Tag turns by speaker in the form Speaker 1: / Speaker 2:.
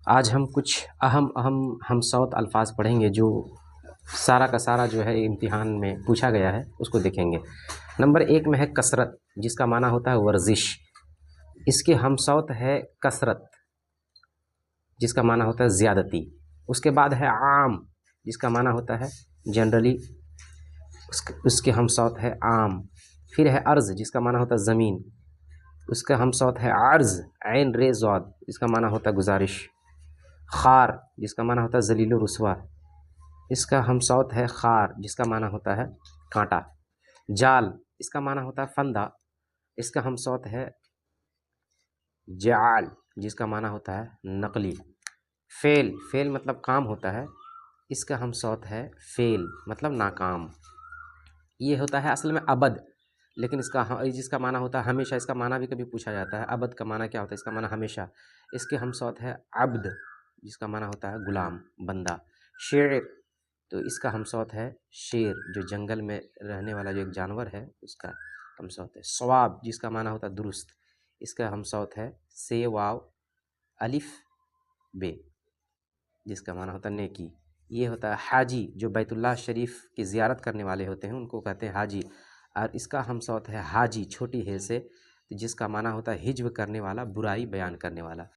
Speaker 1: آج ہم کچھ اہم ہم صوت الفاظ پڑھیں گے جو سارا کا سارا جو ہے امتحان میں پوچھا گیا ہے، اس کو دیکھیں گے۔ نمبر 1 میں ہے کثرت، جس کا معنی ہوتا ہے ورزش۔ اس کے ہم صوت ہے کثرت، جس کا معنی ہوتا ہے زیادتی۔ اس کے بعد ہے عام، جس کا معنی ہوتا ہے جنرلی، اس کے ہم صوت ہے عام۔ پھر ہے عرض، جس کا معنی ہوتا ہے زمین، اس کا ہم صوت ہے عرض، عین ر ضاد، اس کا معنی ہوتا ہے گزارش۔ خار، جس کا معنی ہوتا ہے ذلیل و رسوا، اس کا ہم صوت ہے خار، جس کا معنی ہوتا ہے کانٹا۔ جال، اس کا معنی ہوتا ہے فندہ، اس کا ہم صوت ہے جعال، جس کا معنی ہوتا ہے نقلی۔ فعل، فعل مطلب کام ہوتا ہے، اس کا ہم صوت ہے فعل مطلب ناکام۔ یہ ہوتا ہے اصل میں ابد، لیکن جس کا معنی ہوتا ہے ہمیشہ، اس کا معنی بھی کبھی پوچھا جاتا ہے۔ ابد کا معنی کیا ہوتا ہے؟ اس کا معنی ہمیشہ۔ اس کے ہم صوت ہے عبد، جس کا معنی ہوتا ہے غلام، بندہ۔ شعر، تو اس کا ہم صوت ہے شیر، جو جنگل میں رہنے والا جو ایک جانور ہے، اس کا ہم صوت ہے۔ صواب، جس کا معنی ہوتا ہے درست، اس کا ہم صوت ہے سے واو الف بے، جس کا معنی ہوتا ہے نیکی۔ یہ ہوتا ہے حاجی، جو بیت اللہ شریف کی زیارت کرنے والے ہوتے ہیں، ان کو کہتے ہیں حاجی۔ اور اس کا ہم صوت ہے حاجی، چھوٹی ہے سے، جس کا معنی ہوتا ہے ہجو کرنے والا، برائی بیان کرنے والا۔